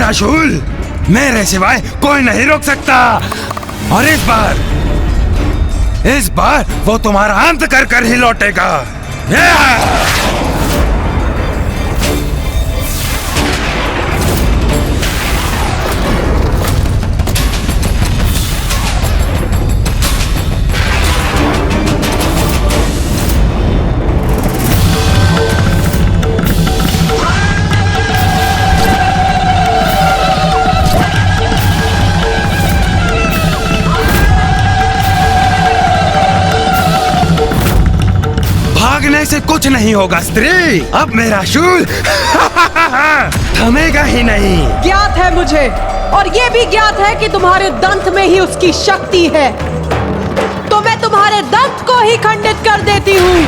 मेरा शूल मेरे सिवाय कोई नहीं रोक सकता। और इस बार वो तुम्हारा अंत कर कर ही लौटेगा। भागने से कुछ नहीं होगा स्त्री। अब मेरा शूल थमेगा ही नहीं। ज्ञात है मुझे, और ये भी ज्ञात है कि तुम्हारे दंत में ही उसकी शक्ति है। तो मैं तुम्हारे दंत को ही खंडित कर देती हूँ।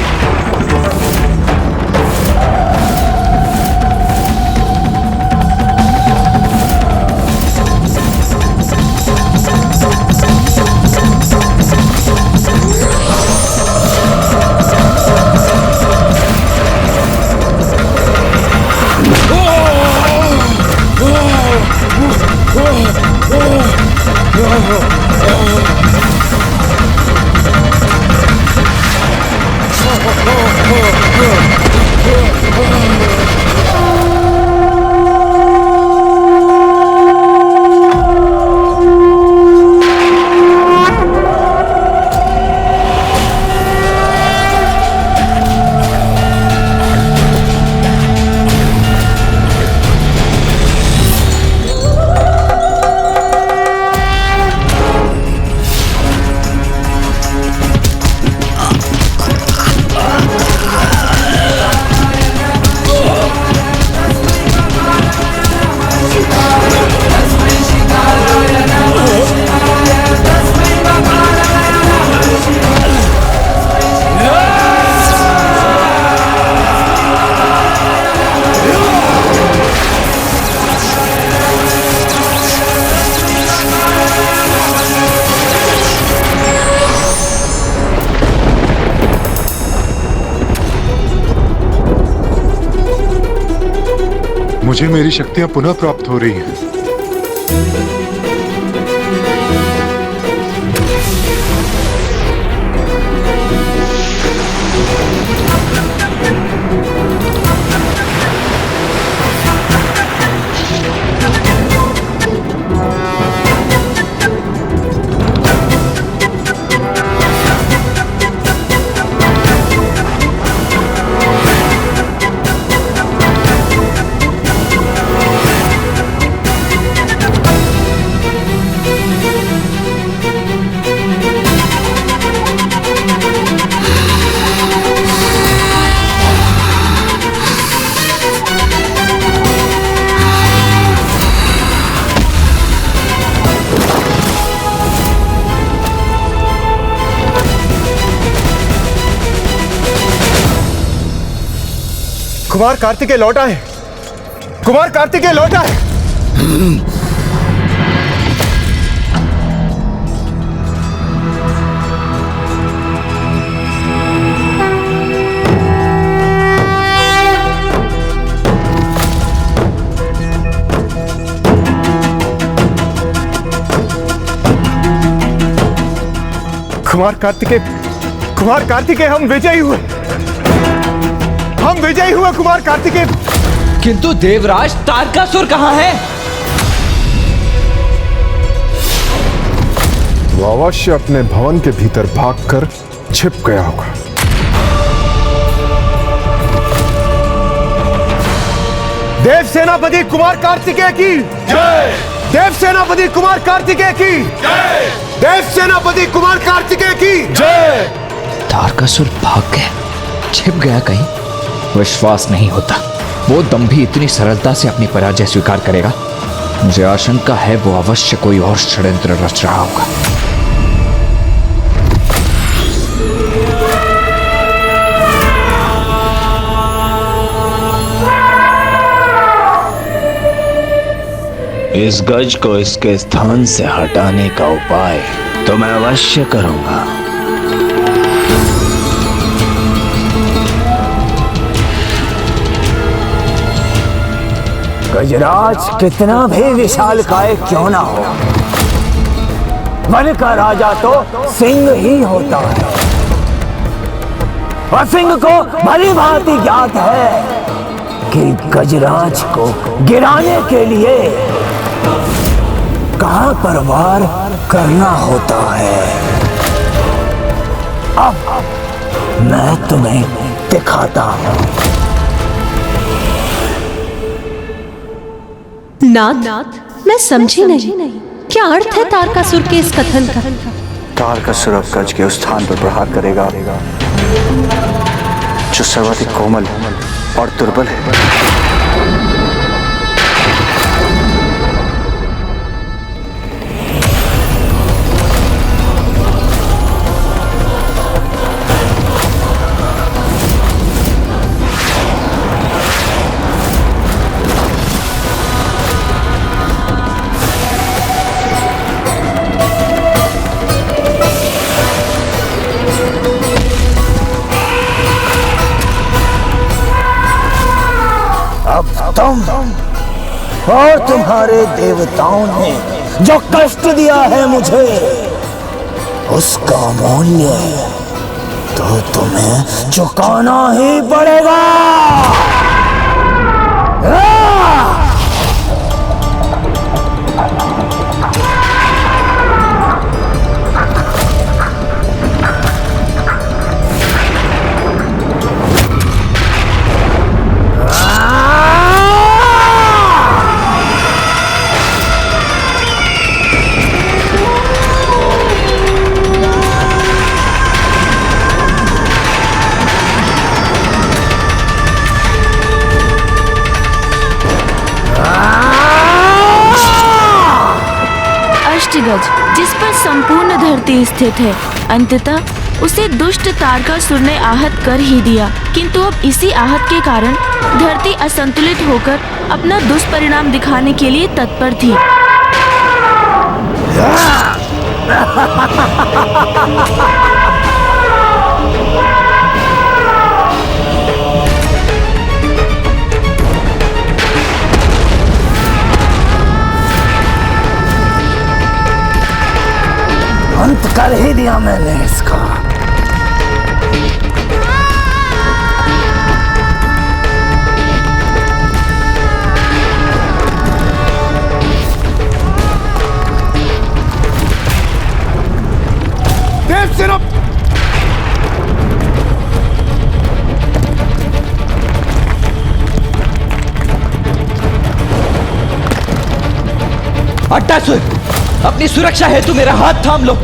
मुझे मेरी शक्तियां पुनः प्राप्त हो रही हैं। कुमार कार्तिकेय लौट आए। कुमार कार्तिकेय लौट आए। कुमार कार्तिकेय हम विजयी हुए। हम विजयी हुए कुमार कार्तिकेय। किंतु देवराज तारकासुर कहाँ है? वो अवश्य अपने भवन के भीतर भागकर छिप गया होगा। देव सेनापति कुमार कार्तिकेय की जय। देव सेनापति कुमार कार्तिकेय की जय। देव सेनापति कुमार कार्तिकेय की जय। तारकासुर भाग गया, छिप गया कहीं? विश्वास नहीं होता वो दंभी इतनी सरलता से अपनी पराजय स्वीकार करेगा। मुझे आशंका है वो अवश्य कोई और षड्यंत्र रच रहा होगा। इस गज को इसके स्थान से हटाने का उपाय तो मैं अवश्य करूंगा। गजराज कितना भी विशालकाय क्यों ना हो, वन का राजा तो सिंह ही होता है। और सिंह को भली भांति ज्ञात है कि गजराज को गिराने के लिए कहां पर वार करना होता है। अब मैं तुम्हें दिखाता हूं। नाथ, मैं समझी नहीं, क्या अर्थ है तारकासुर के इस कथन का? तारकासुर अब गज के उस स्थान पर प्रहार करेगा जो सर्वाधिक कोमल और दुर्बल है। तुम और तुम्हारे देवताओं ने जो कष्ट दिया है मुझे, उसका मूल्य तो तुम्हें चुकाना ही पड़ेगा। अष्टगज जिस पर संपूर्ण धरती स्थित है, अंततः उसे दुष्ट तारकासुर ने आहत कर ही दिया। किंतु अब इसी आहत के कारण धरती असंतुलित होकर अपना दुष्परिणाम दिखाने के लिए तत्पर थी। अंत कर ही दिया मैंने इसका। देवसेना अट्टासुर, अपनी सुरक्षा हेतु मेरा हाथ थाम लो।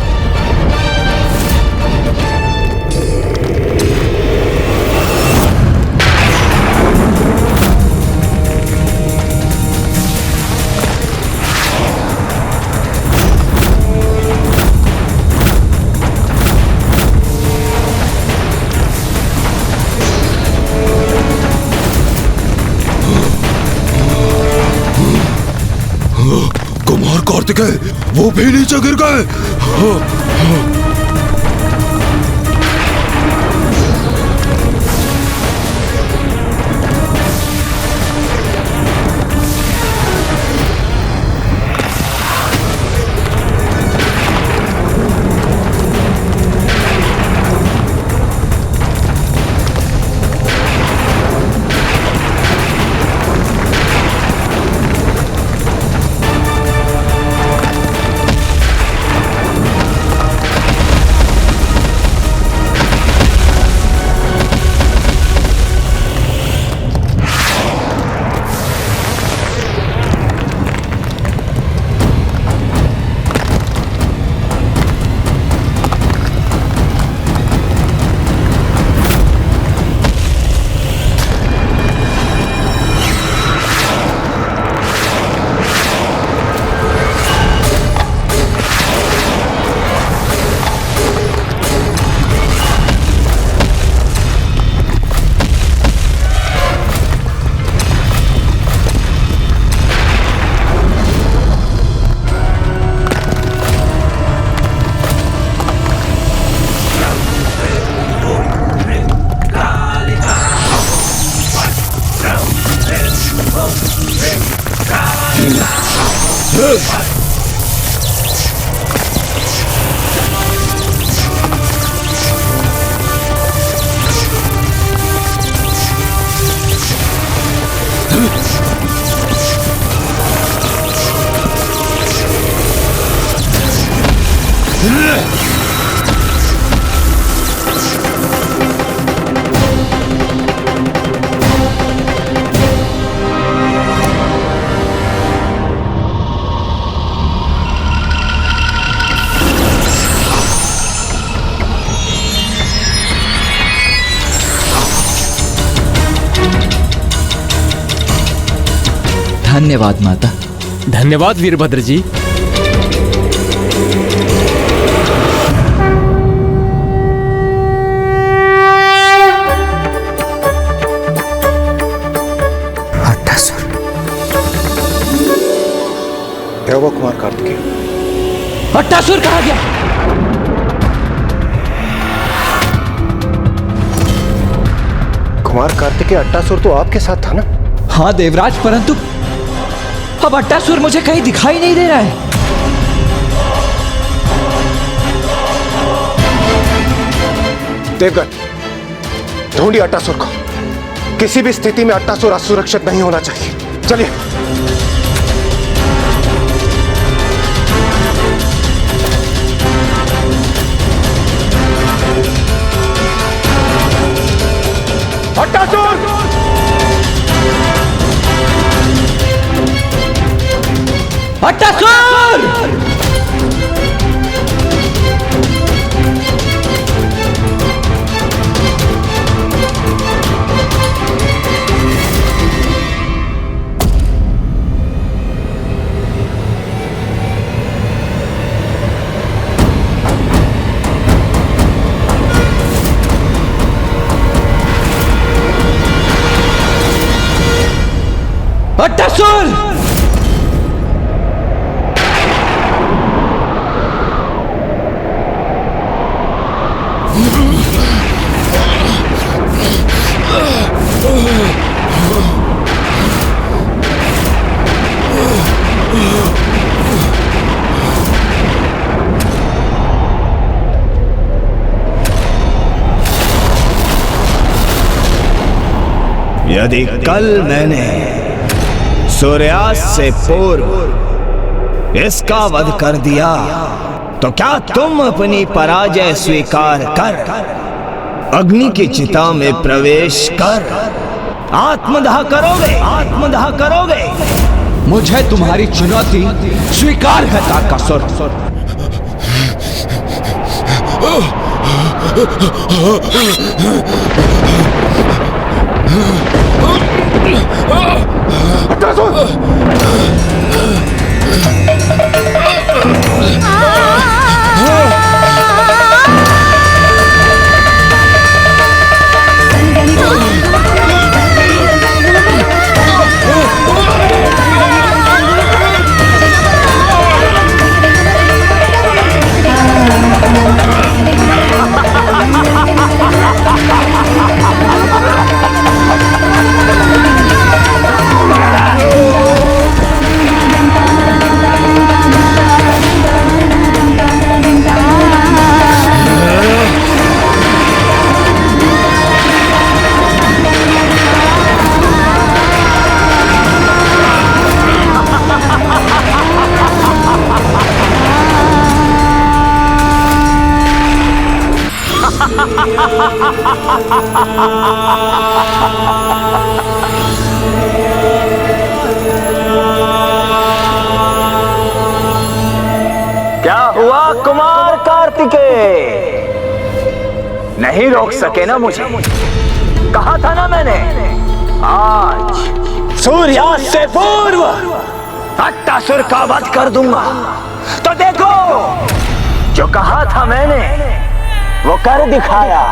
कुमार कार्तिकेय, वो भी नीचे गिर गए। धन्यवाद माता। धन्यवाद वीरभद्र जी। क्या हुआ कुमार कार्तिकेय? अट्टासुर कहाँ गया? कुमार कार्तिकेय, अट्टासुर तो आपके साथ था ना? हाँ देवराज, परंतु अब अट्टासुर मुझे कहीं दिखाई नहीं दे रहा है। देवगन, ढूंढिए अट्टासुर को। किसी भी स्थिति में अट्टासुर असुरक्षित नहीं होना चाहिए। चलिए। अट्टासुर! अट्टासुर! अट्टासुर! यदि कल मैंने सूर्यास्त से पूर्व इसका वध कर दिया तो क्या तुम अपनी पराजय स्वीकार कर अग्नि की चिता में प्रवेश कर आत्मदाह करोगे? आत्मदाह करोगे? मुझे तुम्हारी चुनौती स्वीकार है तारकासुर। क्या हुआ कुमार कार्तिकेय? नहीं रोक सके ना मुझे? कहा था ना मैंने, आज सूर्यास्त से पूर्व अट्टासुर का वध कर दूंगा। तो देखो, जो कहा था मैंने वो कर दिखाया।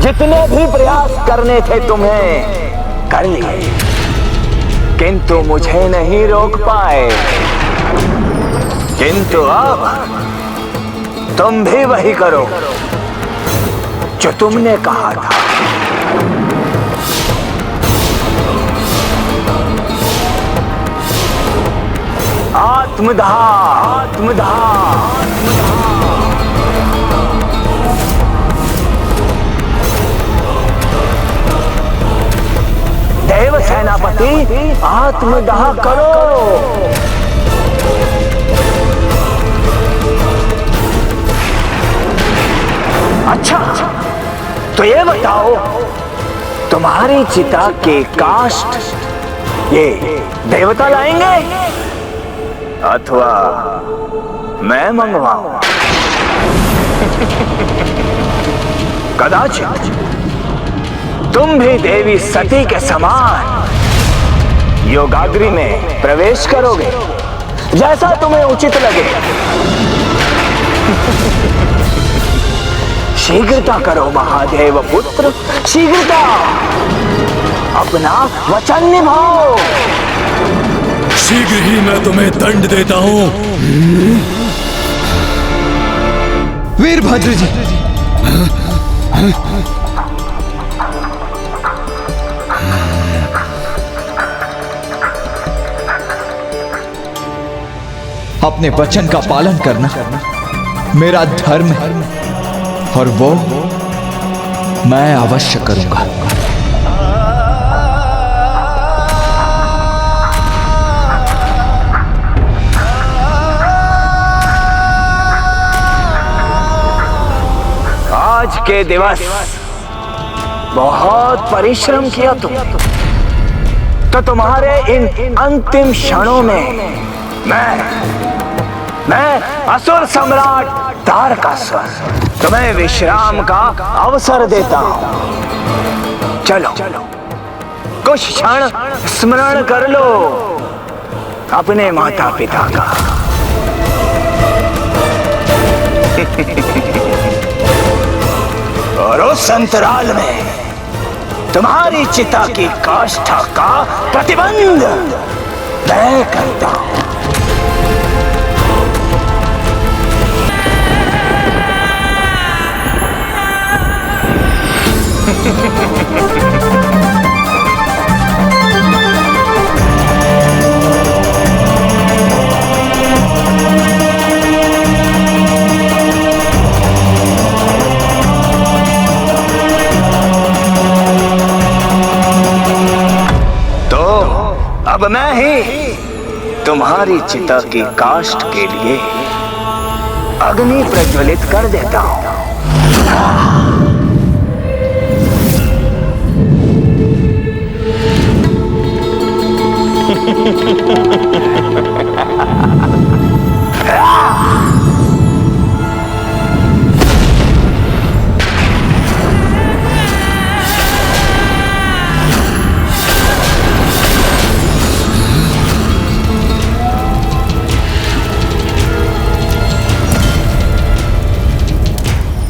जितने भी प्रयास करने थे तुम्हें कर लिए, किंतु मुझे नहीं रोक पाए। किंतु अब तुम भी वही करो जो तुमने कहा था। आत्मदाह आत्मदाह। देव सेनापति आत्मदाह करो। अच्छा तो ये बताओ, तुम्हारी चिता के काष्ठ ये देवता लाएंगे अथवा मैं मंगवाऊं? कदाचित तुम भी देवी सती के समान योगाग्नि में प्रवेश करोगे, जैसा तुम्हें उचित लगे। शीघ्रता करो महादेव पुत्र, शीघ्रता, अपना वचन निभाओ। शीघ्र ही मैं तुम्हें दंड देता हूँ। वीरभद्र जी, अपने वचन का पालन करना मेरा धर्म है और वो मैं अवश्य करूंगा। आज के दिवस बहुत परिश्रम किया तुमने, तो तुम्हारे इन अंतिम क्षणों में मैं असुर सम्राट तारकासुर तुम्हें विश्राम का अवसर देता हूं। चलो कुछ क्षण स्मरण कर लो अपने माता पिता का। और उस अंतराल में तुम्हारी चिता की काष्ठा का प्रतिबंध मैं करता हूं। तो अब मैं ही तुम्हारी चिता की काष्ठ के लिए अग्नि प्रज्वलित कर देता हूं।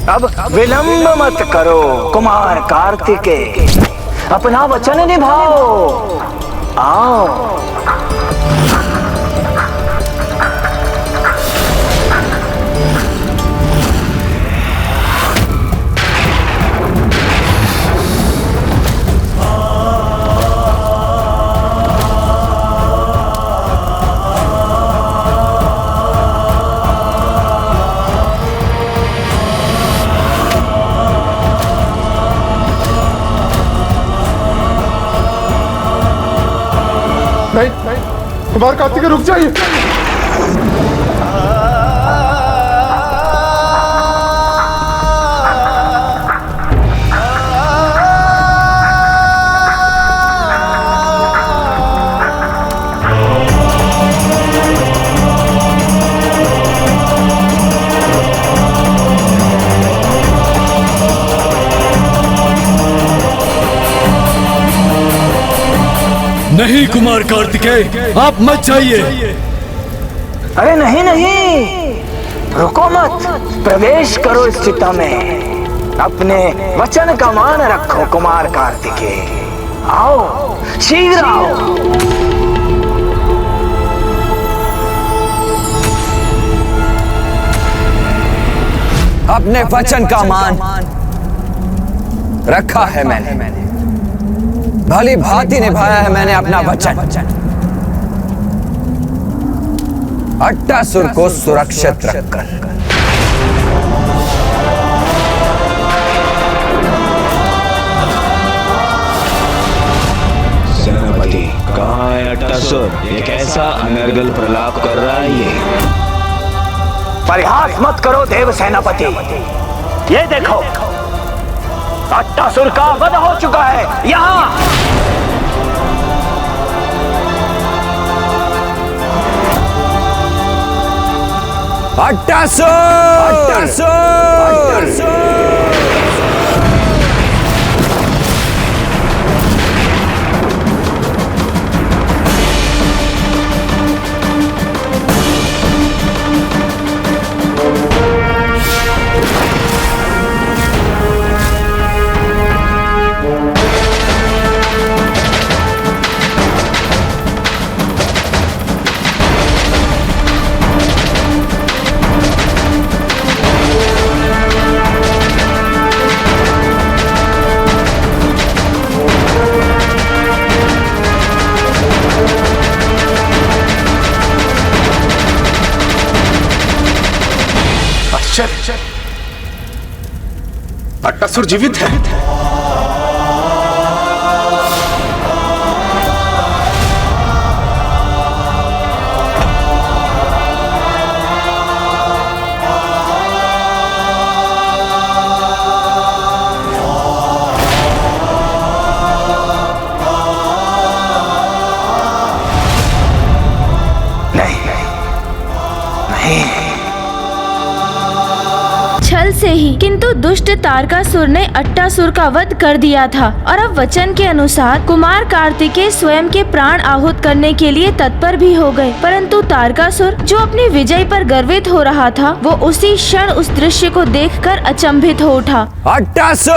अब विलंब मत करो कुमार कार्तिकेय, अपना वचन निभाओ। आओ नहीं, कुमार कार्तिकेय रुक जाइए। नहीं कुमार कार्तिकेय, आप मत जाइए। अरे नहीं नहीं, रुको मत, प्रवेश करो इस चिता में। अपने वचन का मान रखो कुमार कार्तिकेय। आओ शीघ्र आओ। अपने वचन का मान रखा है मैंने, भली भांति निभाया है मैंने अपना वचन। अट्टासुर को सुरक्षित रखकर। सेनापति, कहाँ है अट्टासुर? ये कैसा अनर्गल प्रलाप कर रहा है ये? परिहास मत करो देव सेनापति, ये देखो अट्टासुर का वध हो चुका है। यहाँ अट्टासुर! अट्टासुर! अट्टासुर जीवित है। छल से ही किंतु दुष्ट तारकासुर ने अट्टासुर का वध कर दिया था और अब वचन के अनुसार कुमार कार्तिकेय स्वयं के प्राण आहूत करने के लिए तत्पर भी हो गए। परंतु तारकासुर जो अपनी विजय पर गर्वित हो रहा था, वो उसी क्षण उस दृश्य को देखकर अचंभित हो उठा। अट्टासुर!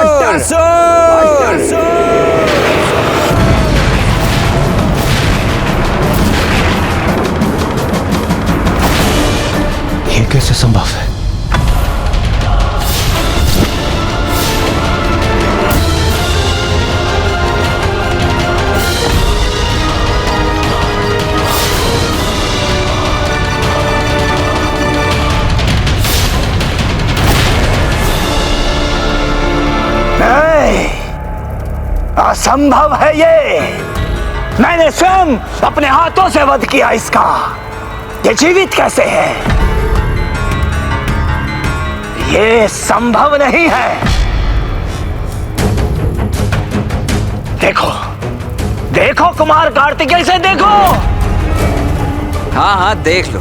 अट्टासुर! ये कैसे संभव है? असंभव है ये। मैंने स्वयं अपने हाथों से वध किया इसका। ये जीवित कैसे है? ये संभव नहीं है। देखो देखो कुमार कार्तिकेय से देखो। हाँ हाँ देख लो,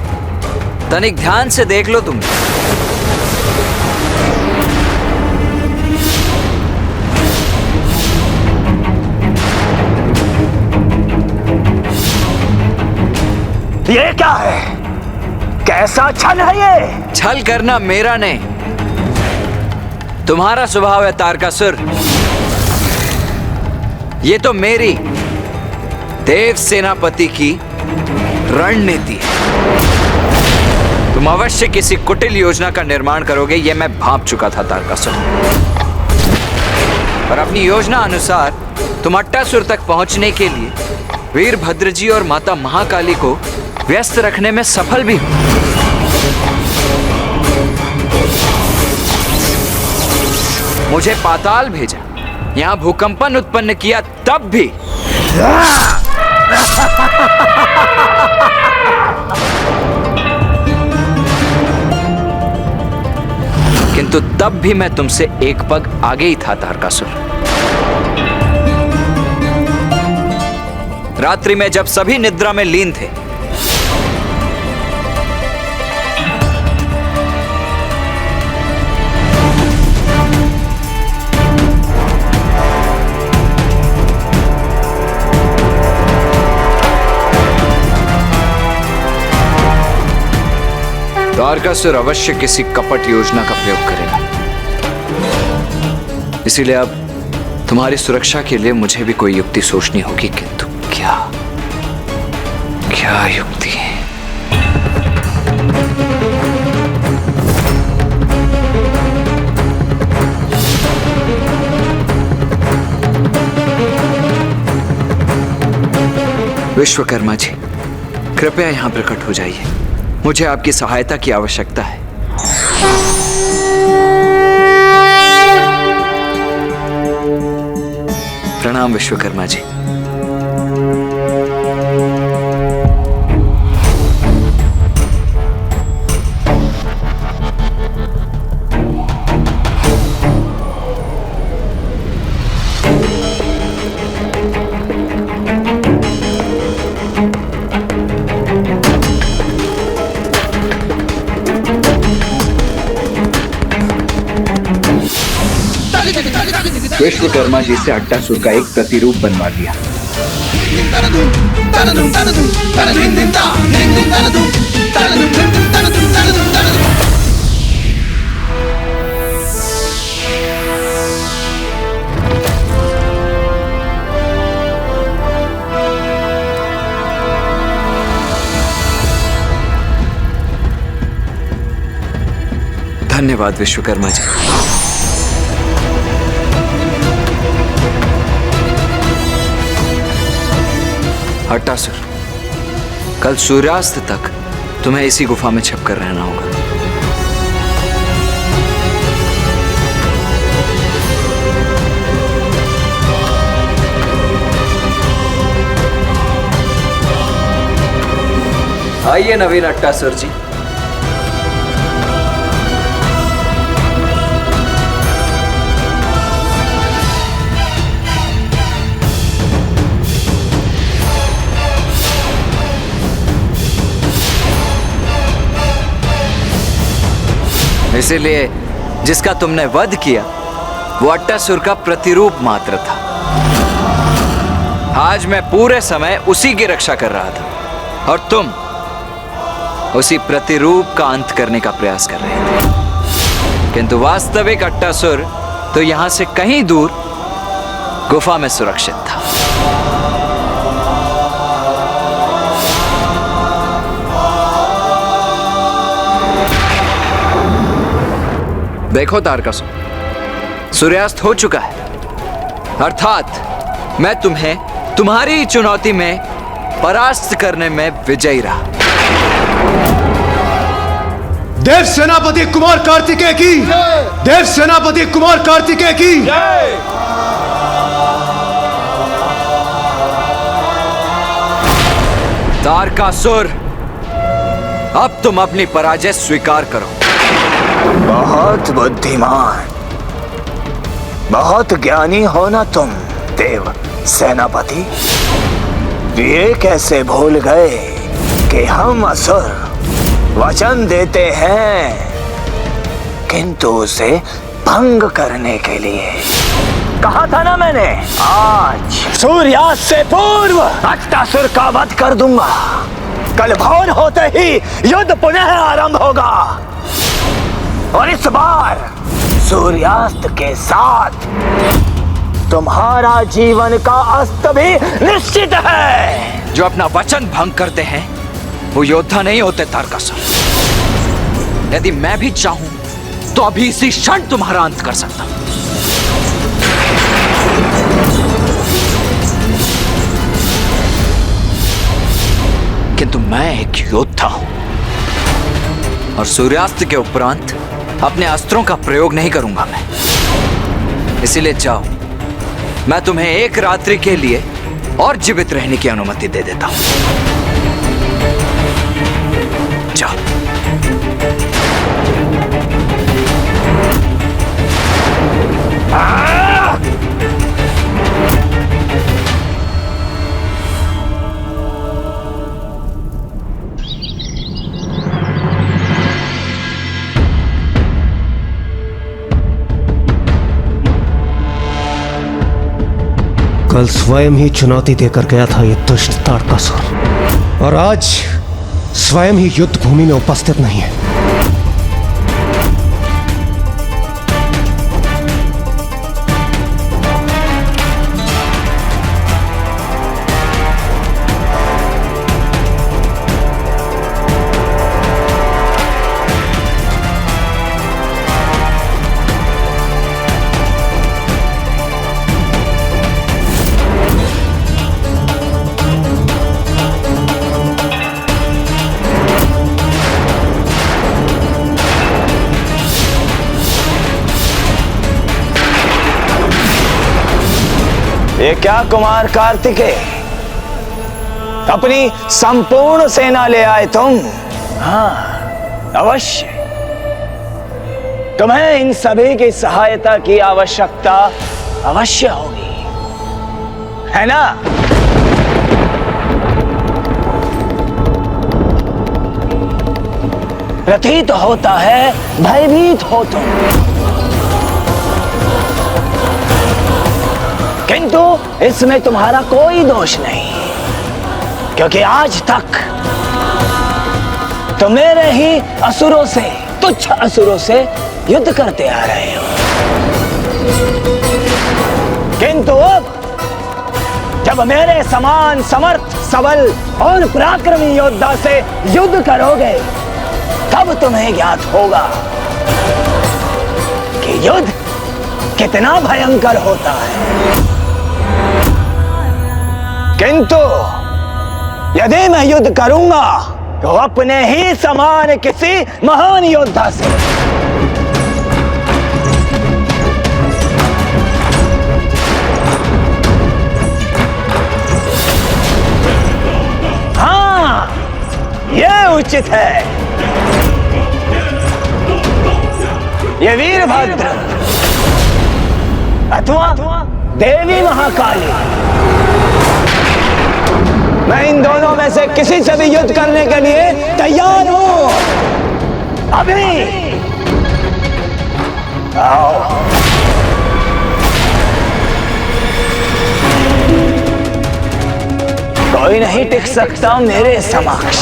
तनिक ध्यान से देख लो तुम। ये क्या है? कैसा छल है ये? छल करना मेरा नहीं, तुम्हारा स्वभाव है तारकासुर। ये तो मेरी देव सेनापति की रणनीति है। तुम अवश्य किसी कुटिल योजना का निर्माण करोगे, ये मैं भांप चुका था तारकासुर। और अपनी योजना अनुसार तुम अट्टासुर तक पहुंचने के लिए वीरभद्र जी और माता महाकाली को व्यस्त रखने में सफल भी हो। मुझे पाताल भेजा, यहाँ भूकंपन उत्पन्न किया, तब भी किंतु तब भी मैं तुमसे एक पग आगे ही था तारकासुर। रात्रि में जब सभी निद्रा में लीन थे, तारकासुर अवश्य किसी कपट योजना का प्रयोग करेगा। इसीलिए अब तुम्हारी सुरक्षा के लिए मुझे भी कोई युक्ति सोचनी होगी, किंतु क्या क्या युक्ति है? विश्वकर्मा जी, कृपया यहाँ प्रकट हो जाइए। मुझे आपकी सहायता की आवश्यकता है। प्रणाम विश्वकर्मा जी। विश्वकर्मा जी से अट्टासुर का एक प्रतिरूप बनवा दिया। धन्यवाद विश्वकर्मा जी। अट्टासुर, कल सूर्यास्त तक तुम्हें इसी गुफा में छिपकर रहना होगा। आइए नवीन अट्टासुर जी। इसीलिए जिसका तुमने वध किया वो अट्टासुर का प्रतिरूप मात्र था। आज मैं पूरे समय उसी की रक्षा कर रहा था और तुम उसी प्रतिरूप का अंत करने का प्रयास कर रहे थे। किंतु वास्तविक अट्टासुर तो यहां से कहीं दूर गुफा में सुरक्षित था। देखो तारकासुर, सूर्यास्त हो चुका है, अर्थात मैं तुम्हें तुम्हारी चुनौती में परास्त करने में विजयी रहा। देव सेनापति कुमार कार्तिकेय की, देव सेनापति कुमार कार्तिकेय की। तारकासुर, अब तुम अपनी पराजय स्वीकार करो। बहुत बुद्धिमान, बहुत ज्ञानी हो ना तुम देव सेनापति। ये कैसे भूल गए कि हम असुर वचन देते हैं किंतु उसे भंग करने के लिए। कहा था ना मैंने, आज सूर्यास्त से पूर्व अट्टासुर का वध कर दूंगा। कल भोर होते ही युद्ध पुनः आरंभ होगा और इस बार सूर्यास्त के साथ तुम्हारा जीवन का अस्त भी निश्चित है। जो अपना वचन भंग करते हैं वो योद्धा नहीं होते तारकासुर। यदि मैं भी चाहूं तो अभी इसी क्षण तुम्हारा अंत कर सकता हूं। किंतु मैं एक योद्धा हूं और सूर्यास्त के उपरांत अपने अस्त्रों का प्रयोग नहीं करूंगा मैं। इसीलिए जाओ, मैं तुम्हें एक रात्रि के लिए और जीवित रहने की अनुमति दे देता हूं। जाओ। कल स्वयं ही चुनौती देकर गया था ये दुष्ट तारकासुर और आज स्वयं ही युद्ध भूमि में उपस्थित नहीं है। ये क्या कुमार कार्तिकेय, अपनी संपूर्ण सेना ले आए तुम? हाँ अवश्य, तुम्हें इन सभी की सहायता की आवश्यकता अवश्य होगी, है ना? प्रतीत होता है भयभीत हो तुम, किंतु इसमें तुम्हारा कोई दोष नहीं, क्योंकि आज तक तो मेरे ही असुरों से, तुच्छ असुरों से युद्ध करते आ रहे हो, किंतु अब जब मेरे समान समर्थ, सबल और पराक्रमी योद्धा से युद्ध करोगे, तब तुम्हें ज्ञात होगा कि युद्ध कितना भयंकर होता है। किंतु यदि मैं युद्ध करूंगा तो अपने ही समान किसी महान योद्धा से। हाँ, यह उचित है। ये वीरभद्र अथवा देवी महाकाली, मैं इन दोनों में से किसी से भी युद्ध करने के लिए तैयार हूं। अभी आओ। कोई नहीं टिक सकता मेरे समक्ष,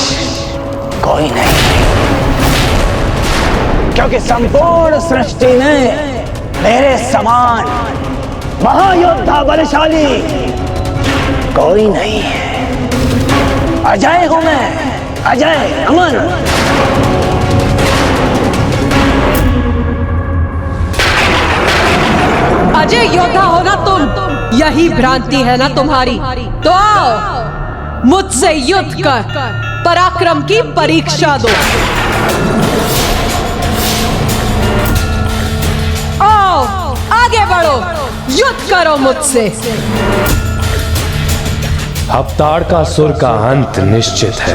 कोई नहीं, क्योंकि संपूर्ण सृष्टि में मेरे समान महायोद्धा बलशाली कोई नहीं है। अजय हूं मैं, अजय, अमर। अजय योद्धा हो ना तुम, यही भ्रांति है ना तुम्हारी। तो आओ, मुझसे युद्ध कर पराक्रम की परीक्षा दो। आओ, आगे बढ़ो, युद्ध करो मुझसे। अब ताड़कासुर का अंत निश्चित है।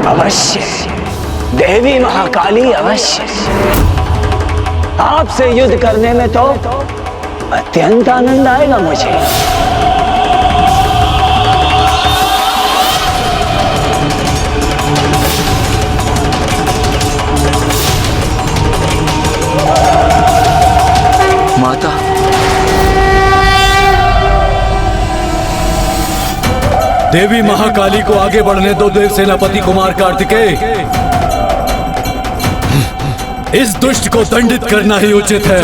अवश्य देवी महाकाली, अवश्य। आपसे युद्ध करने में तो अत्यंत आनंद आएगा मुझे। माता, देवी महाकाली को आगे बढ़ने दो। देव सेनापति कुमार कार्तिकेय, इस दुष्ट को दंडित करना ही उचित है।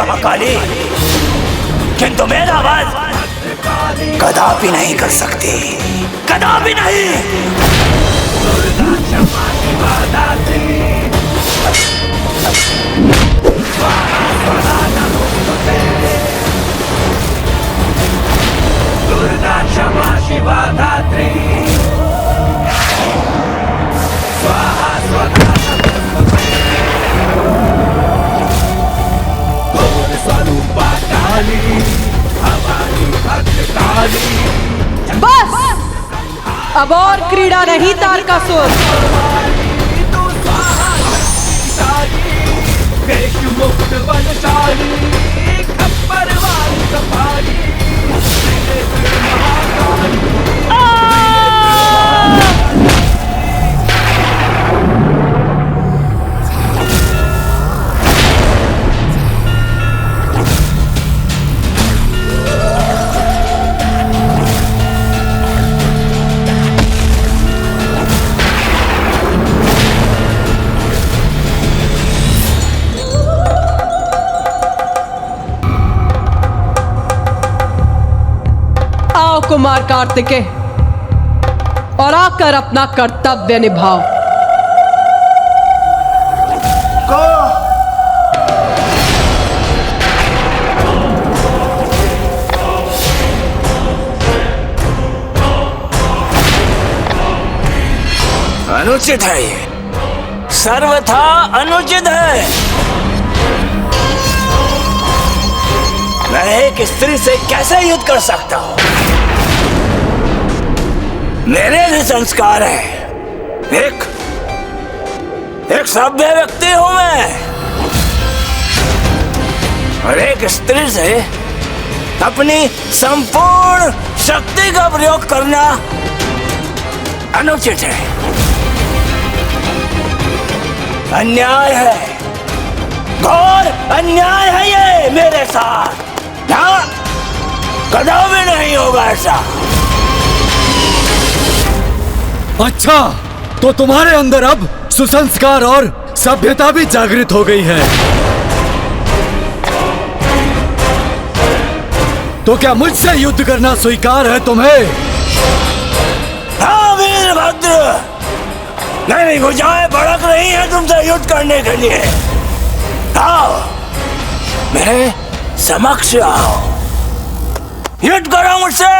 महाकाली, किंतु मेरा वध कदापि नहीं कर सकती, कदापि नहीं। दुर्गा क्षमा शिवा धात्री स्वाहा स्वधा स्वरूपा काली हमारी भक्त काली। बस अब और क्रीड़ा नहीं तारकासुर। देश मुक्त बनशाली खप्पर वाली कपाली कुमार कार्तिकेय और आकर अपना कर्तव्य निभाओ। अनुचित है ये, सर्वथा अनुचित है। मैं एक स्त्री से कैसे युद्ध कर सकता हूं? मेरे भी संस्कार है। एक सभ्य व्यक्ति हूं मैं, और एक स्त्री से अपनी संपूर्ण शक्ति का प्रयोग करना अनुचित है, अन्याय है, घोर अन्याय है ये मेरे साथ। हाँ, कदापि नहीं होगा ऐसा। अच्छा, तो तुम्हारे अंदर अब सुसंस्कार और सभ्यता भी जागृत हो गई है। तो क्या मुझसे युद्ध करना स्वीकार है तुम्हें? हाँ वीरभद्र, मेरी भुजाएं भड़क रही हैं तुमसे युद्ध करने के लिए। आओ, मेरे समक्ष आओ, युद्ध करो मुझसे।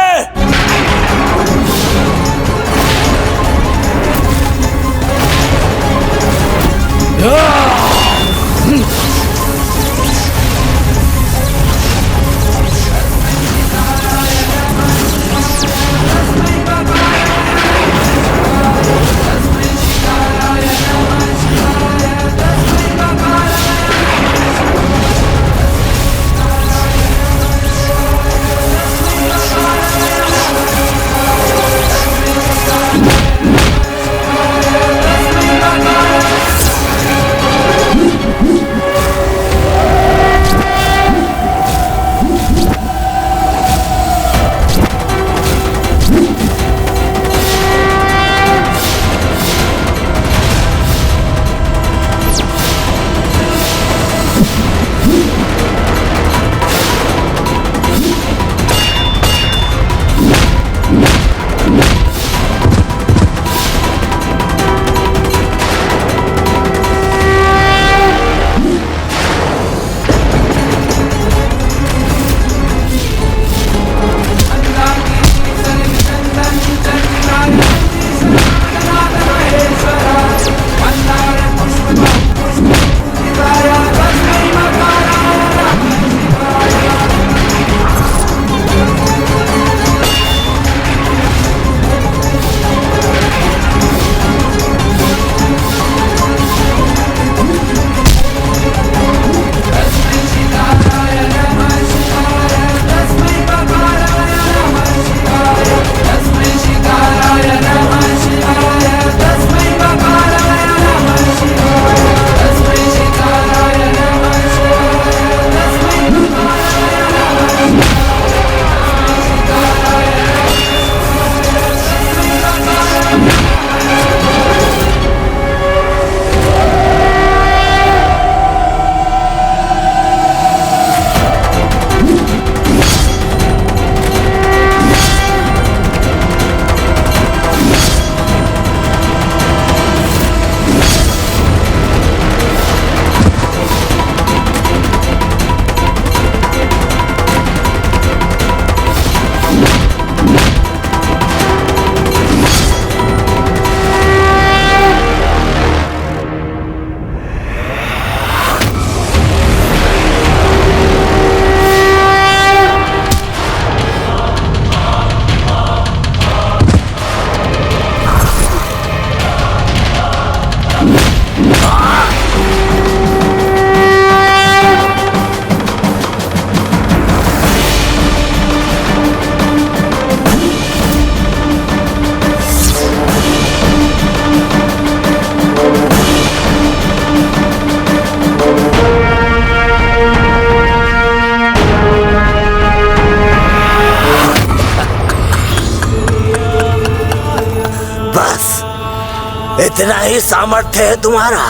इतना ही सामर्थ्य है तुम्हारा?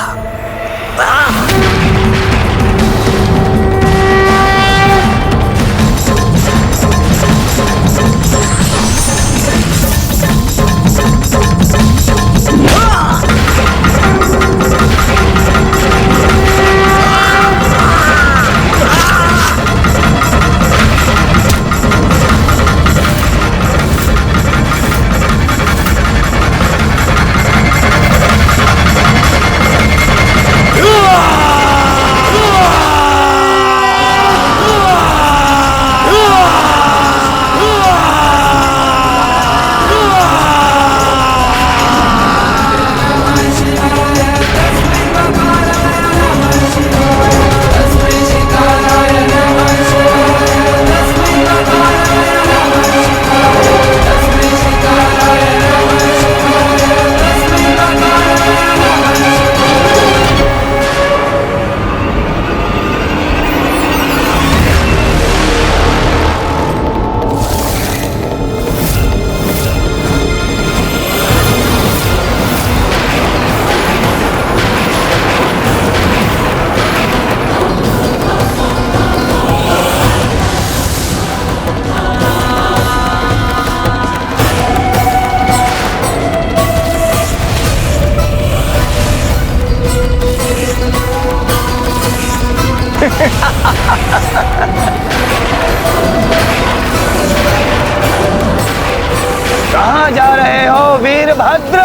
कहाँ जा रहे हो वीरभद्र?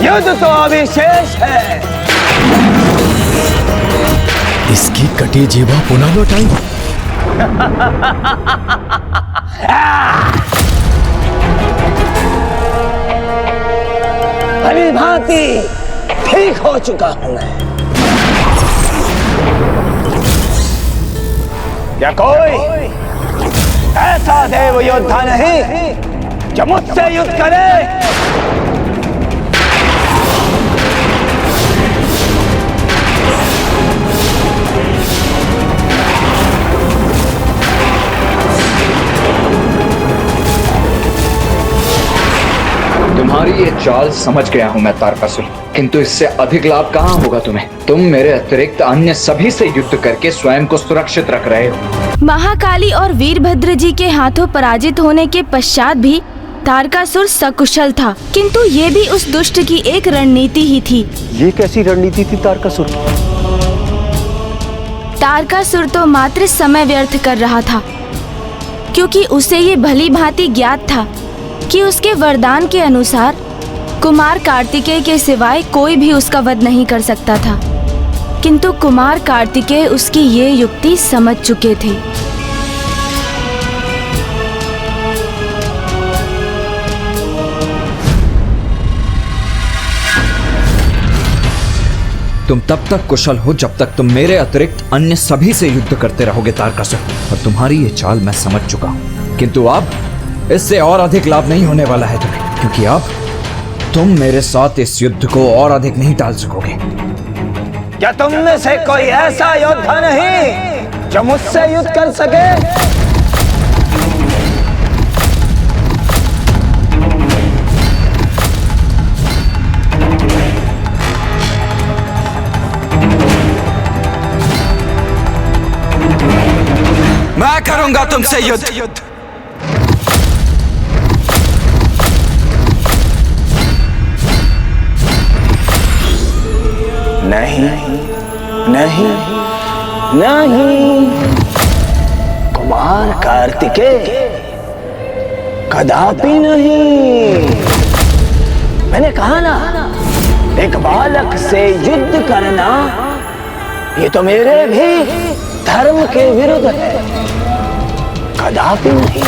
युद्ध तो अभी शेष है। इसकी कटी जीवा पुनः लौटाई। भली भांति ठीक हो चुका हूं मैं। क्या कोई ऐसा देव योद्धा नहीं जो मुझसे युद्ध करे? तुम्हारी ये चाल समझ गया हूं मैं तारकासुर, किंतु इससे अधिक लाभ कहाँ होगा तुम्हें? तुम मेरे अतिरिक्त अन्य सभी से युद्ध करके स्वयं को सुरक्षित रख रहे हो। महाकाली और वीरभद्र जी के हाथों पराजित होने के पश्चात भी तारकासुर सकुशल था, किंतु ये भी उस दुष्ट की एक रणनीति ही थी। ये कैसी रणनीति थी तारकासुर? तारकासुर तो मात्र समय व्यर्थ कर रहा था, क्योंकि उसे ये भली भांति ज्ञात था कि उसके वरदान के अनुसार कुमार कार्तिकेय के सिवाय कोई भी उसका वध नहीं कर सकता था। किंतु कुमार कार्तिकेय उसकी ये युक्ति समझ चुके थे। तुम तब तक कुशल हो जब तक तुम मेरे अतिरिक्त अन्य सभी से युद्ध करते रहोगे तारकासुर, और तुम्हारी ये चाल मैं समझ चुका हूँ। किंतु अब इससे और अधिक लाभ नहीं होने वाला है तुम्हें, क्योंकि अब तुम मेरे साथ इस युद्ध को और अधिक नहीं टाल सकोगे। क्या तुम में से कोई ऐसा योद्धा नहीं जो मुझसे युद्ध कर सके? मैं करूंगा तुमसे युद्ध। नहीं नहीं नहीं, कुमार कार्तिकेय, कदापि नहीं। मैंने कहा ना, एक बालक से युद्ध करना ये तो मेरे भी धर्म के विरुद्ध है। कदापि नहीं।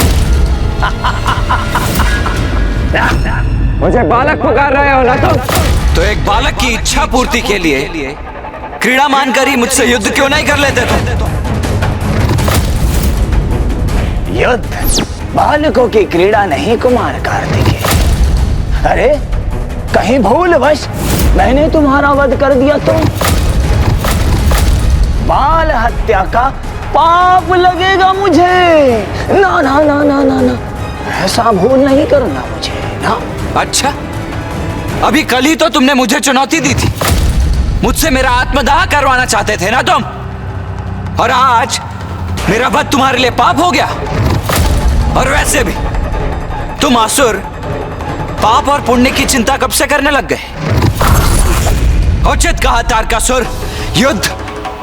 मुझे बालक पुकार रहे हो ना तुम? तो एक बालक की इच्छा पूर्ति के लिए क्रीड़ा मानकर ही मुझसे युद्ध क्यों नहीं कर लेते तुम? युद्ध बालकों की क्रीड़ा नहीं कुमार कार्तिकेय। अरे कहीं भूलवश मैंने तुम्हारा वध कर दिया तो बाल हत्या का पाप लगेगा मुझे। ना ना ना ना ना ना, ऐसा भूल नहीं करना मुझे ना। अच्छा, अभी कल ही तो तुमने मुझे चुनौती दी थी, मुझसे मेरा आत्मदाह करवाना चाहते थे ना तुम, और आज मेरा वध तुम्हारे लिए पाप हो गया। और वैसे भी तुम असुर पाप और पुण्य की चिंता कब से करने लग गए? उचित कहा तारकासुर, युद्ध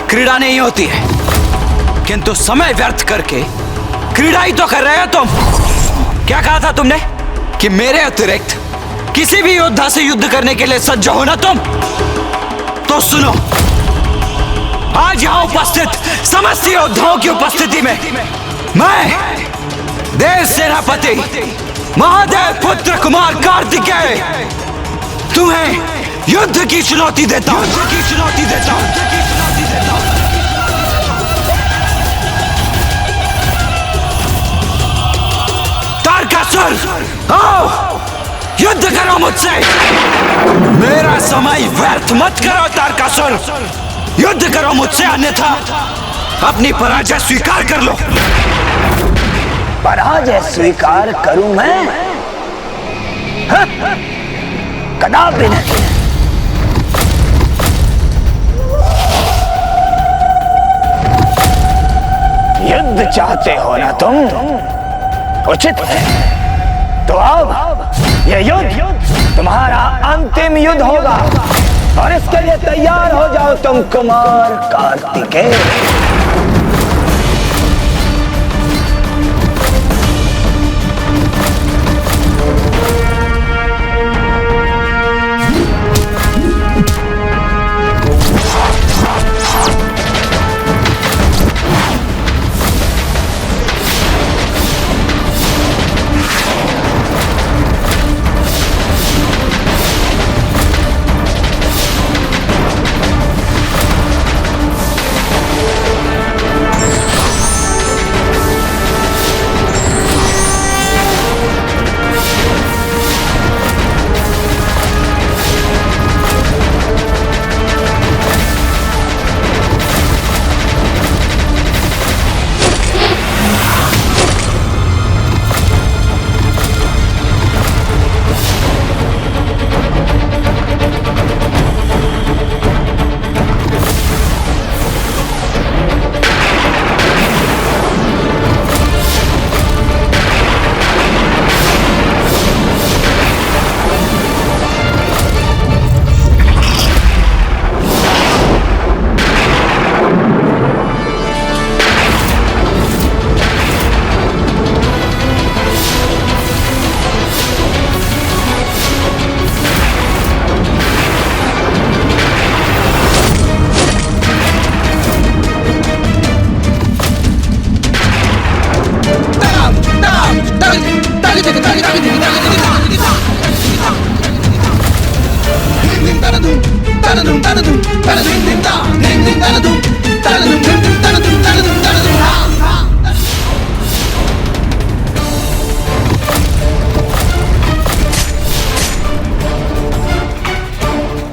क्रीड़ा नहीं होती है, किंतु समय व्यर्थ करके क्रीड़ा ही तो कर रहे हो तुम। क्या कहा था तुमने कि मेरे अतिरिक्त किसी भी योद्धा से युद्ध करने के लिए सज्ज हो ना तुम? तो सुनो, आज यहां उपस्थित समस्त योद्धाओं की उपस्थिति में मैं देव सेनापति महादेव पुत्र कुमार कार्तिकेय तुम्हें युद्ध की चुनौती देता हूं। तारकासुर, आओ युद्ध करो मुझसे। मेरा समय व्यर्थ मत करो तारकासुर, युद्ध करो मुझसे, अन्यथा अपनी पराजय स्वीकार कर लो। पराजय स्वीकार करूं मैं? कदापि नहीं। युद्ध चाहते हो ना तुम? उचित है, तो अब यह युद्ध तुम्हारा अंतिम युद्ध होगा, और इसके लिए तैयार हो जाओ तुम कुमार कार्तिकेय।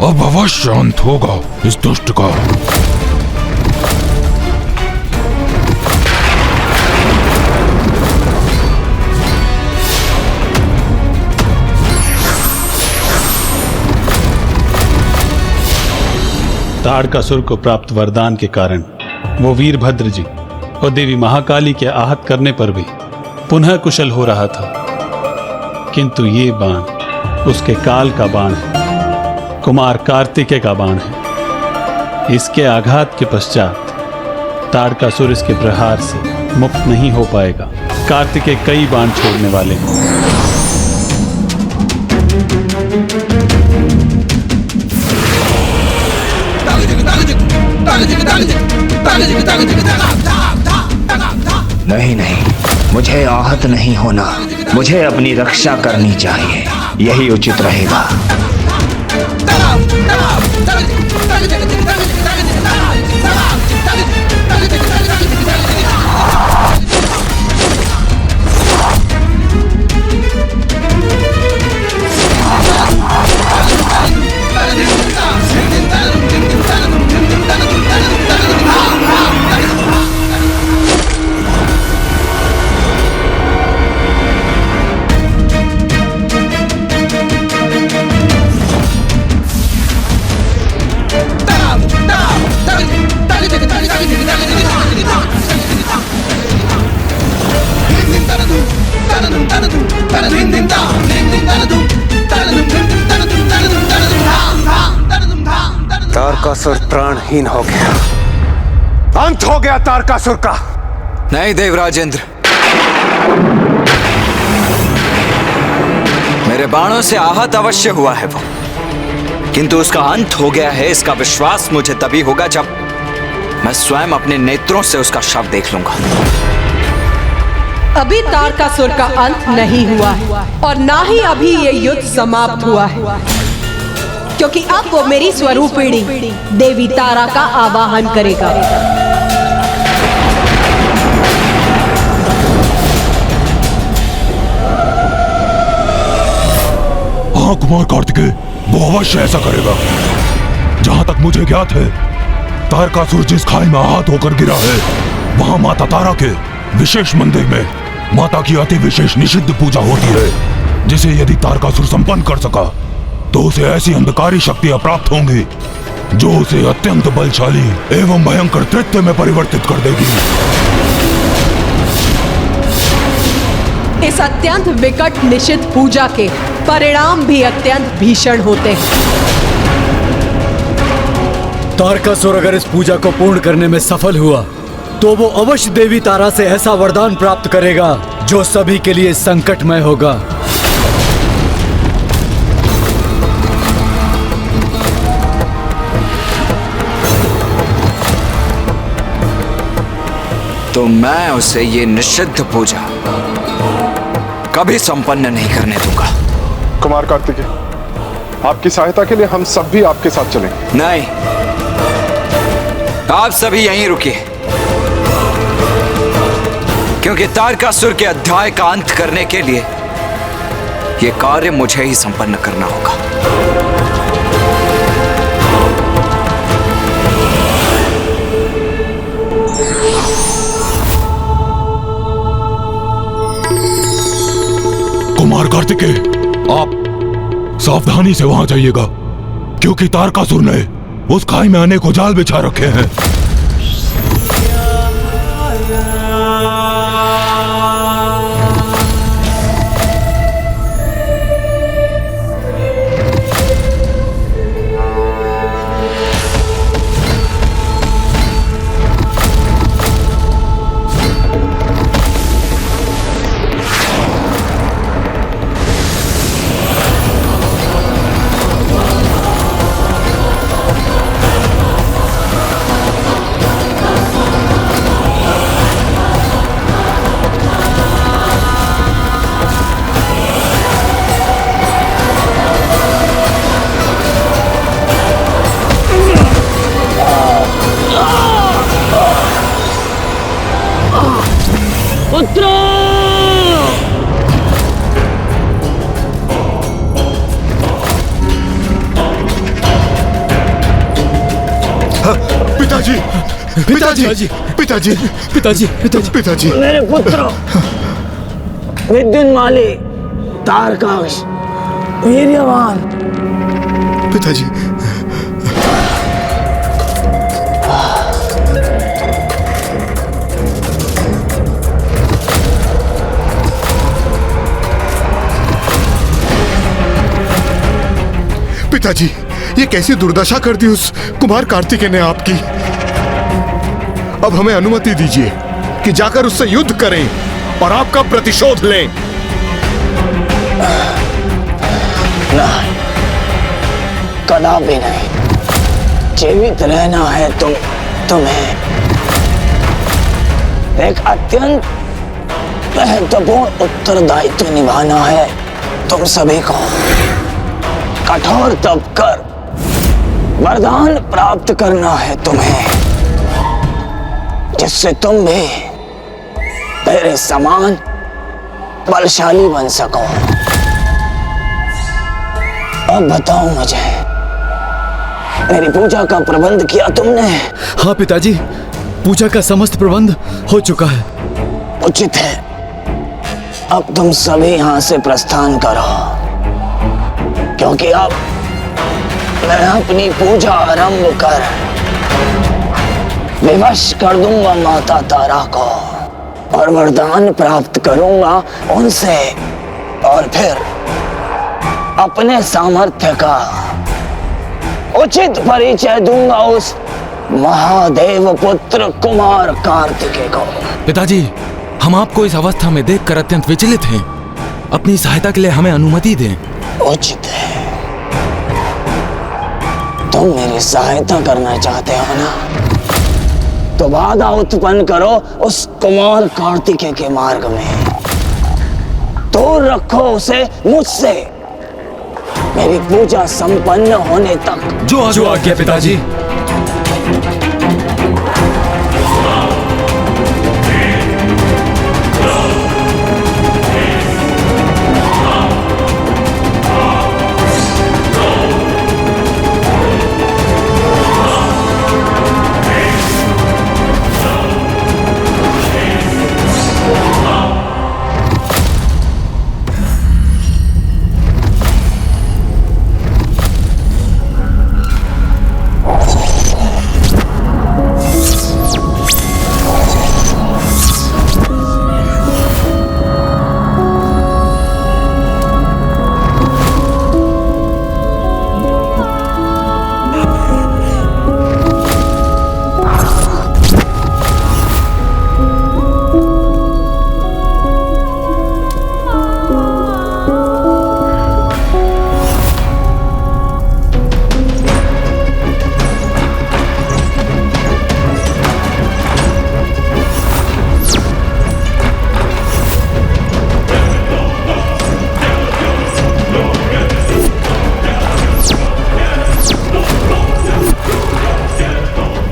अब अवश्य अंत होगा इस दुष्ट का। तारकासुर को प्राप्त वरदान के कारण वो वीरभद्र जी और देवी महाकाली के आहत करने पर भी पुनः कुशल हो रहा था, किंतु ये बाण उसके काल का बाण है, कुमार कार्तिकेय का बाण है। इसके आघात के पश्चात तारकासुर इसके प्रहार से मुक्त नहीं हो पाएगा। कार्तिकेय कई बाण छोड़ने वाले हैं। नहीं नहीं, मुझे आहत नहीं होना, मुझे अपनी रक्षा करनी चाहिए, यही उचित रहेगा। तारकासुर प्राणहीन हो गया। अंत हो गया तारकासुर का। नहीं देवराजेंद्र, मेरे बाणों से आहत अवश्य हुआ है वो, किंतु उसका अंत हो गया है इसका विश्वास मुझे तभी होगा जब मैं स्वयं अपने नेत्रों से उसका शव देख लूंगा। अभी तारकासुर का अंत नहीं हुआ है और ना ही अभी ये युद्ध समाप्त हुआ है, क्योंकि अब वो मेरी स्वरूपिणी देवी तारा का आवाहन करेगा। हाँ कुमार कार्तिकेय, वो अवश्य ऐसा करेगा। जहां तक मुझे ज्ञात है, तारकासुर जिस खाई में आहत होकर गिरा है, वहां माता तारा के विशेष मंदिर में माता की अति विशेष निषिद्ध पूजा होती है, जिसे यदि तारकासुर संपन्न कर सका तो उसे ऐसी अंधकारी शक्तियां प्राप्त होंगी जो उसे अत्यंत बलशाली एवं भयंकर तृत्य में परिवर्तित कर देगी। इस अत्यंत विकट निषिद्ध पूजा के परिणाम भी अत्यंत भीषण होते हैं। तारकासुर अगर इस पूजा को पूर्ण करने में सफल हुआ तो वो अवश्य देवी तारा से ऐसा वरदान प्राप्त करेगा जो सभी के लिए संकटमय होगा। तो मैं उसे ये निषिद्ध पूजा कभी संपन्न नहीं करने दूंगा। कुमार कार्तिकेय, आपकी सहायता के लिए हम सब भी आपके साथ चलें। नहीं, आप सभी यहीं रुकिए, क्योंकि तारकासुर के अध्याय का अंत करने के लिए यह कार्य मुझे ही संपन्न करना होगा। कुमार कार्तिकेय, आप सावधानी से वहां जाइएगा, क्योंकि तारकासुर ने उस खाई में अनेकों जाल बिछा रखे हैं। पिताजी, पिताजी, पिताजी, पिताजी, पिताजी, पिताजी, मेरे पुत्रों, विद्युन्माली, तारकाश, वीर्यवान। पिताजी, पिताजी, ये कैसी दुर्दशा कर दी उस कुमार कार्तिकेय ने आपकी। अब हमें अनुमति दीजिए कि जाकर उससे युद्ध करें और आपका प्रतिशोध लें। नहीं, कदापि नहीं। जीवित रहना है तुम्हें एक अत्यंत महत्वपूर्ण उत्तरदायित्व निभाना है। तुम सभी को कठोर तप कर वरदान प्राप्त करना है तुम्हें, जिससे तुम भी मेरे समान बलशाली बन सको। अब बताओ मुझे, मेरी पूजा का प्रबंध किया तुमने? हाँ पिताजी, पूजा का समस्त प्रबंध हो चुका है। उचित है, अब तुम सभी यहाँ से प्रस्थान करो, क्योंकि अब मैं अपनी पूजा आरंभ कर विवश कर दूंगा माता तारा को और वरदान प्राप्त करूंगा उनसे, और फिर अपने सामर्थ्य का उचित परिचय दूंगा उस महादेव पुत्र कुमार कार्तिकेय को। पिताजी, हम आपको इस अवस्था में देखकर अत्यंत विचलित हैं। अपनी सहायता के लिए हमें अनुमति दें। उचित है। तुम मेरी सहायता करना चाहते हो ना, तो बाधा उत्पन्न करो उस कुमार कार्तिकेय के मार्ग में। दूर रखो उसे मुझसे मेरी पूजा संपन्न होने तक। जो आज्ञा पिताजी।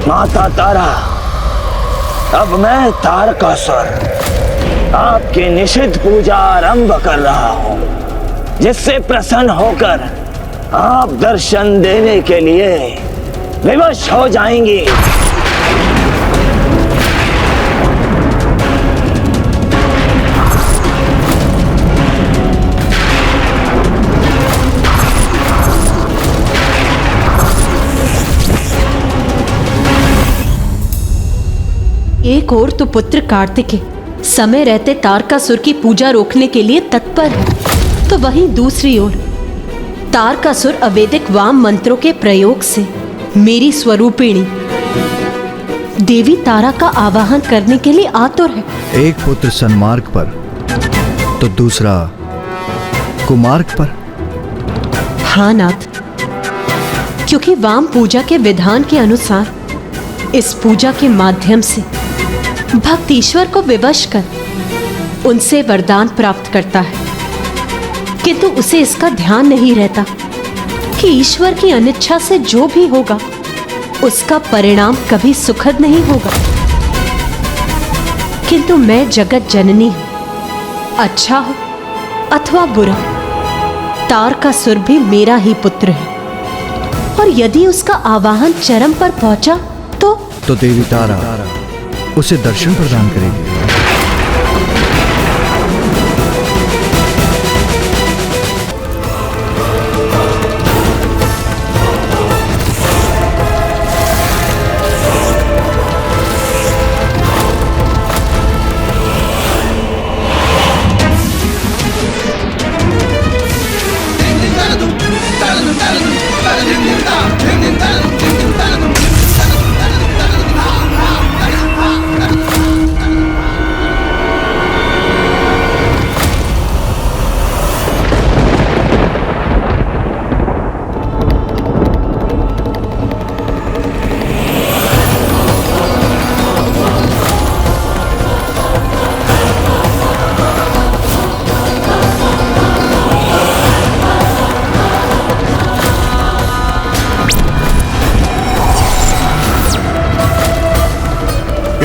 माता तारा, अब मैं तारकासुर आपकी निषिद्ध पूजा आरंभ कर रहा हूं, जिससे प्रसन्न होकर आप दर्शन देने के लिए विवश हो जाएंगी। एक और तो पुत्र कार्तिकेय समय रहते तारकासुर की पूजा रोकने के लिए तत्पर है, तो वहीं दूसरी ओर तारकासुर अवैदिक वाम मंत्रों के प्रयोग से मेरी स्वरूपिणी देवी तारा का आवाहन करने के लिए आतुर है। एक पुत्र सन्मार्ग पर तो दूसरा कुमार्ग पर। हाँ नाथ, क्योंकि वाम पूजा के विधान के अनुसार इस पूजा के माध्यम से भक्त ईश्वर को विवश कर उनसे वरदान प्राप्त करता है, किंतु उसे इसका ध्यान नहीं रहता कि ईश्वर की अनिच्छा से जो भी होगा उसका परिणाम कभी सुखद नहीं होगा। किंतु मैं जगत जननी हूं, अच्छा हो अथवा बुरा, तारकासुर भी मेरा ही पुत्र है, और यदि उसका आवाहन चरम पर पहुंचा तो देवी तारा उसे दर्शन प्रदान करेगी।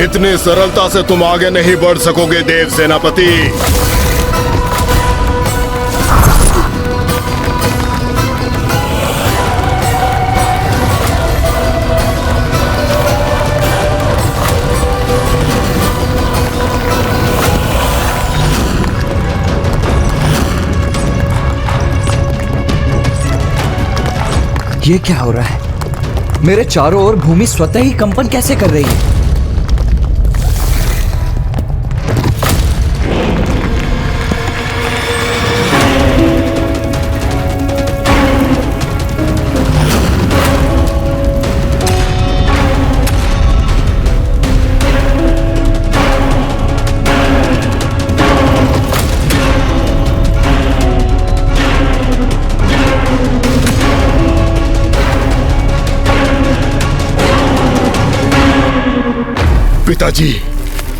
इतनी सरलता से तुम आगे नहीं बढ़ सकोगे देव सेनापति। ये क्या हो रहा है? मेरे चारों ओर भूमि स्वतः ही कंपन कैसे कर रही है? पिताजी,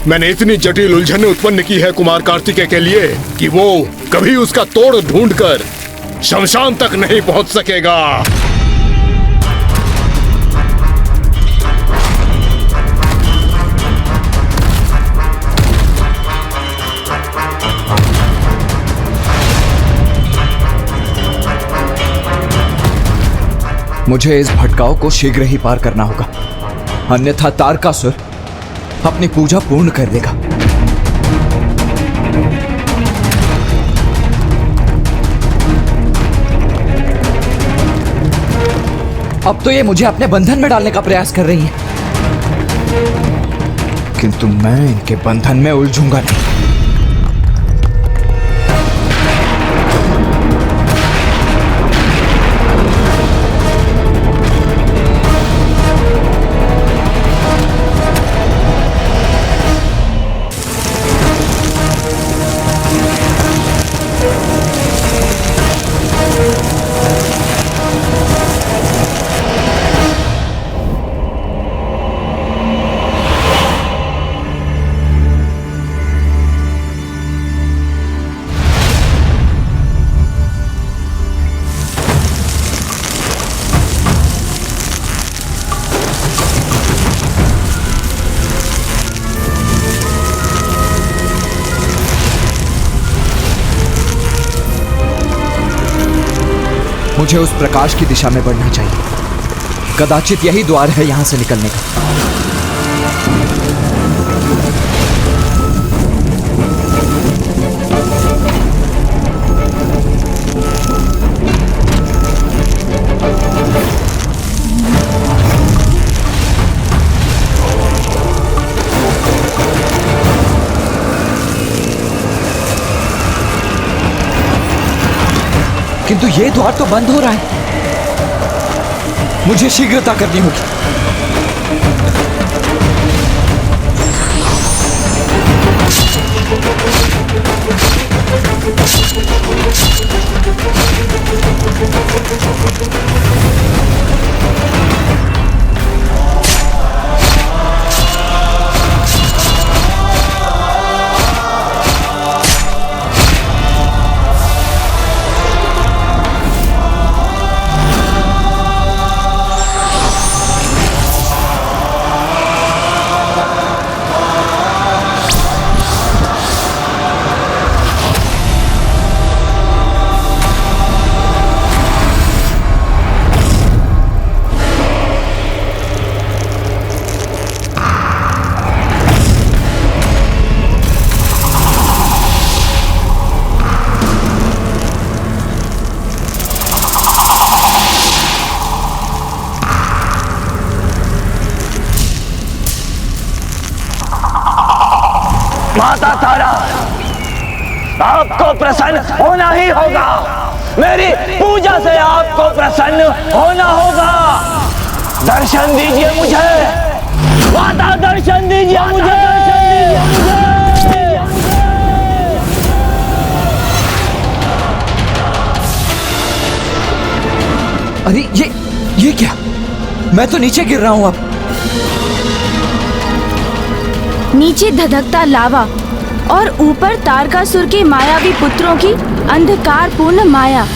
मैंने इतनी जटिल उलझन उत्पन्न की है कुमार कार्तिकेय के लिए कि वो कभी उसका तोड़ ढूंढकर शमशान तक नहीं पहुंच सकेगा। मुझे इस भटकाव को शीघ्र ही पार करना होगा, अन्यथा तारकासुर अपनी पूजा पूर्ण कर देगा। अब तो ये मुझे अपने बंधन में डालने का प्रयास कर रही है, किंतु मैं इनके बंधन में उलझूंगा नहीं। मुझे उस प्रकाश की दिशा में बढ़ना चाहिए। कदाचित यही द्वार है यहां से निकलने का। किंतु ये द्वार तो बंद हो रहा है, मुझे शीघ्रता करनी होगी। माता तारा, आपको प्रसन्न होना ही होगा। मेरी पूजा से आपको प्रसन्न होना होगा। दर्शन दीजिए मुझे माता, दर्शन दीजिए मुझे। अरे ये क्या? मैं तो नीचे गिर रहा हूं अब। नीचे धधकता लावा और ऊपर तारकासुर के मायावी पुत्रों की अंधकारपूर्ण माया।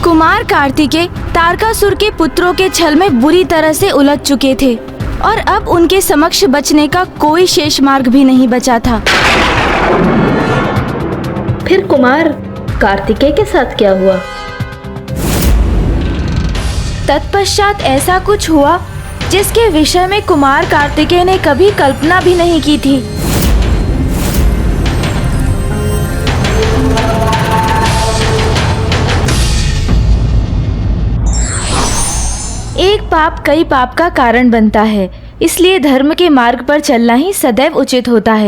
कुमार कार्तिकेय तारकासुर के पुत्रों के छल में बुरी तरह से उलझ चुके थे और अब उनके समक्ष बचने का कोई शेष मार्ग भी नहीं बचा था। फिर कुमार कार्तिकेय के साथ क्या हुआ? तत्पश्चात ऐसा कुछ हुआ जिसके विषय में कुमार कार्तिकेय ने कभी कल्पना भी नहीं की थी। एक पाप कई पाप का कारण बनता है, इसलिए धर्म के मार्ग पर चलना ही सदैव उचित होता है।